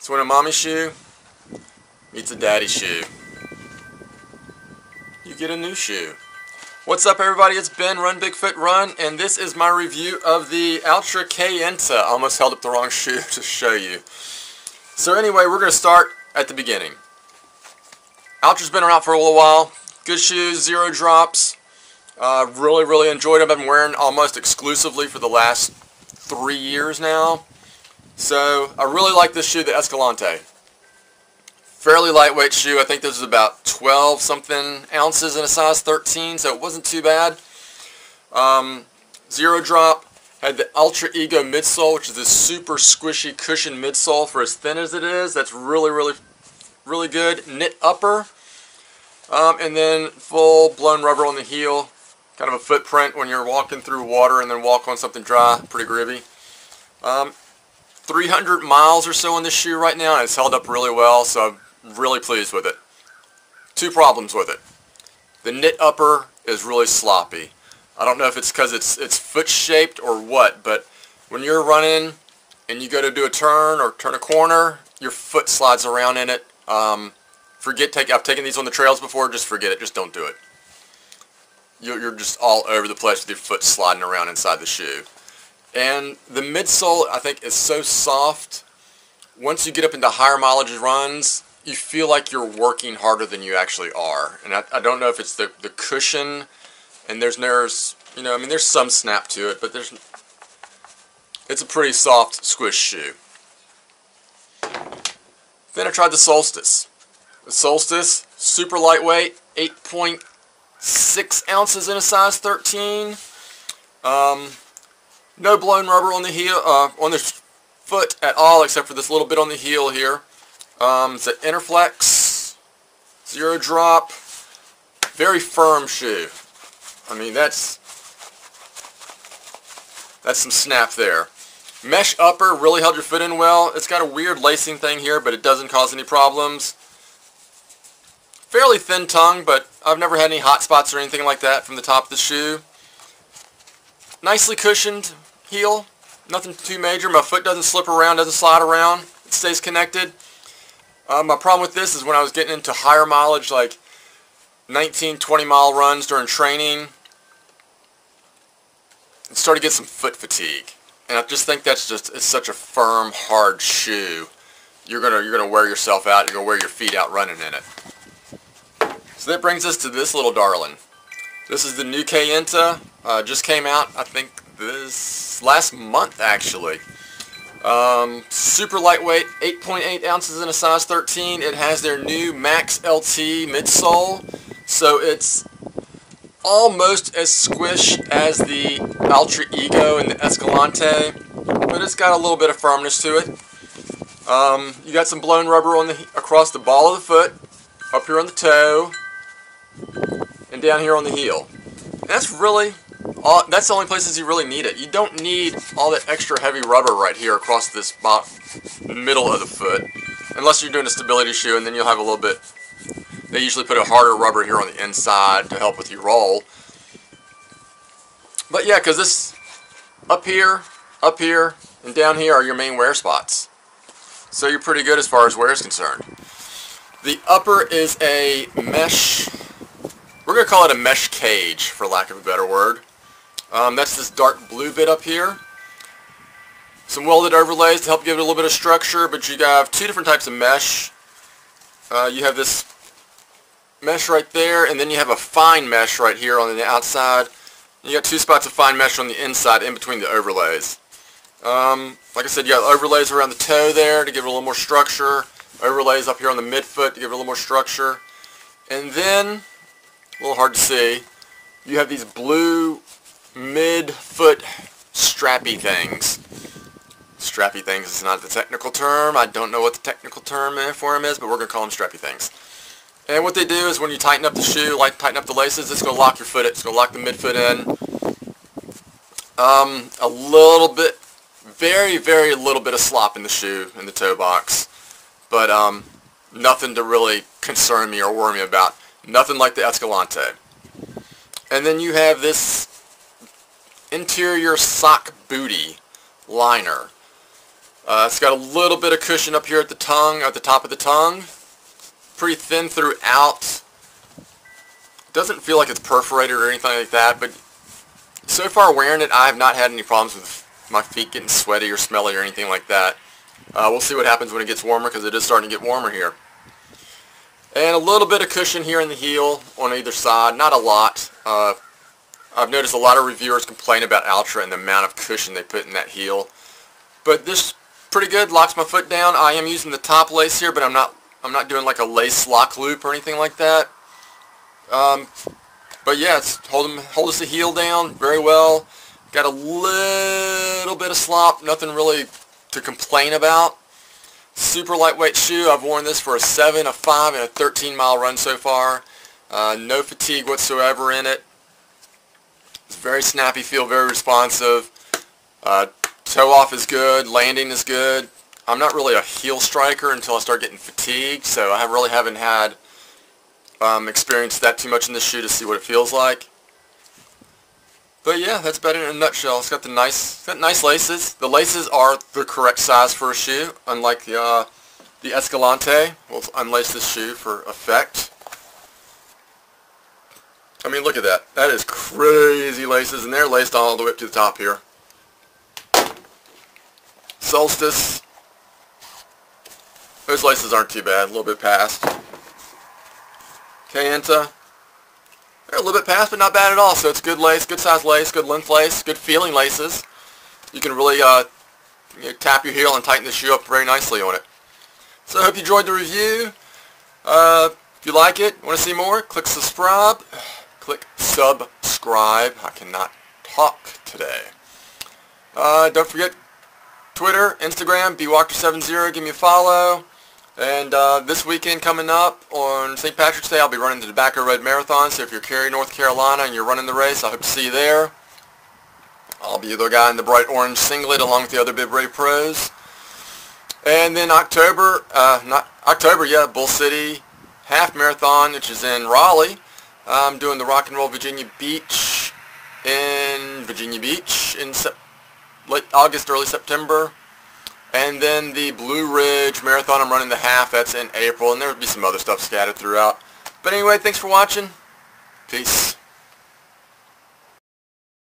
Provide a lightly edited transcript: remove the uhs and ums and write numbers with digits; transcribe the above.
So when a mommy shoe meets a daddy shoe, you get a new shoe. What's up, everybody? It's Ben, Run Bigfoot Run, and this is my review of the Altra Kayenta. Almost held up the wrong shoe to show you. So anyway, we're going to start at the beginning. Altra's been around for a little while. Good shoes, zero drops. Really enjoyed them. I've been wearing almost exclusively for the last 3 years now. So I really like this shoe, the Escalante. Fairly lightweight shoe. I think this is about 12 something ounces in a size 13, so it wasn't too bad. Zero drop. Had the Ultra Ego midsole, which is this super squishy cushion midsole for as thin as it is. That's really good. Knit upper. And then full blown rubber on the heel. Kind of a footprint when you're walking through water and then walk on something dry. Pretty gribby. 300 miles or so on this shoe right now, and it's held up really well, so I'm really pleased with it. Two problems with it. The knit upper is really sloppy. I don't know if it's because it's foot shaped or what, but when you're running and you go to do a turn or turn a corner, your foot slides around in it. I've taken these on the trails before, just forget it, just don't do it. You're just all over the place with your foot sliding around inside the shoe. And the midsole, I think, is so soft. Once you get up into higher mileage runs, you feel like you're working harder than you actually are. And I don't know if it's the cushion, and there's some snap to it, but it's a pretty soft squish shoe. Then I tried the Solstice. The Solstice, super lightweight, 8.6 ounces in a size 13. No blown rubber on the heel, on the foot at all, except for this little bit on the heel here. It's an Interflex, zero drop, very firm shoe. I mean, that's some snap there. Mesh upper really held your foot in well. It's got a weird lacing thing here, but it doesn't cause any problems. Fairly thin tongue, but I've never had any hot spots or anything like that from the top of the shoe. Nicely cushioned heel, nothing too major. My foot doesn't slip around, doesn't slide around. It stays connected. My problem with this is when I was getting into higher mileage, like 19, 20 mile runs during training, it started to get some foot fatigue. And I just think it's such a firm, hard shoe. You're gonna wear yourself out. You're gonna wear your feet out running in it. So that brings us to this little darling. This is the new Kayenta. Just came out, I think, this last month, actually. Super lightweight, 8.8 ounces in a size 13. It has their new Max LT midsole, so it's almost as squish as the Ultra Ego and the Escalante, but it's got a little bit of firmness to it. You got some blown rubber across the ball of the foot, up here on the toe, and down here on the heel. And that's the only places you really need it. You don't need all that extra heavy rubber right here across this middle of the foot, unless you're doing a stability shoe, and then you'll have a little bit. They usually put a harder rubber here on the inside to help with your roll. But yeah, because this up here, and down here are your main wear spots. So you're pretty good as far as wear is concerned. The upper is a mesh. We're going to call it a mesh cage, for lack of a better word. That's this dark blue bit up here. Some welded overlays to help give it a little bit of structure, but you have two different types of mesh. You have this mesh right there, and then you have a fine mesh right here on the outside. You got two spots of fine mesh on the inside in between the overlays. Like I said, you got overlays around the toe there to give it a little more structure. Overlays up here on the midfoot to give it a little more structure. And then, a little hard to see, you have these blue mid-foot strappy things. Strappy things is not the technical term. I don't know what the technical term for them is, but we're going to call them strappy things. And what they do is when you tighten up the shoe, like tighten up the laces, it's going to lock your foot in. It's going to lock the midfoot in. A little bit, very little bit of slop in the shoe, in the toe box. But nothing to really concern me or worry me about. Nothing like the Escalante. And then you have this interior sock booty liner. It's got a little bit of cushion up here at the tongue, at the top of the tongue. Pretty thin throughout. Doesn't feel like it's perforated or anything like that, but so far wearing it, I have not had any problems with my feet getting sweaty or smelly or anything like that. We'll see what happens when it gets warmer, because it is starting to get warmer here. And a little bit of cushion here in the heel on either side, not a lot. I've noticed a lot of reviewers complain about Altra and the amount of cushion they put in that heel. But this pretty good, locks my foot down. I am using the top lace here, but I'm not doing like a lace lock loop or anything like that. But yeah, it's holds the heel down very well. Got a little bit of slop, nothing really to complain about. Super lightweight shoe. I've worn this for a 7, a 5, and a 13-mile run so far. No fatigue whatsoever in it. It's very snappy feel, very responsive. Toe off is good, landing is good. I'm not really a heel striker until I start getting fatigued, so I really haven't had experienced that too much in this shoe to see what it feels like. But yeah, that's about it in a nutshell. It's got nice laces. The laces are the correct size for a shoe, unlike the Escalante. We'll unlace this shoe for effect. I mean, look at that. That is crazy laces, and they're laced all the way up to the top here. Solstice. Those laces aren't too bad, a little bit past. Kayenta. They're a little bit past, but not bad at all. So it's good lace, good size lace, good length lace, good feeling laces. You can really tap your heel and tighten the shoe up very nicely on it. So I hope you enjoyed the review. If you like it, want to see more, click subscribe. Click subscribe. I cannot talk today. Don't forget Twitter, Instagram, bwalker70. Give me a follow. And this weekend coming up on St. Patrick's Day, I'll be running the Tobacco Road Marathon. So if you're Cary, North Carolina, and you're running the race, I hope to see you there. I'll be the guy in the bright orange singlet along with the other Big Brave pros. And then October, Bull City Half Marathon, which is in Raleigh. I'm doing the Rock and Roll Virginia Beach in late August, early September. And then the Blue Ridge Marathon, I'm running the half. That's in April. And there will be some other stuff scattered throughout. But anyway, thanks for watching. Peace.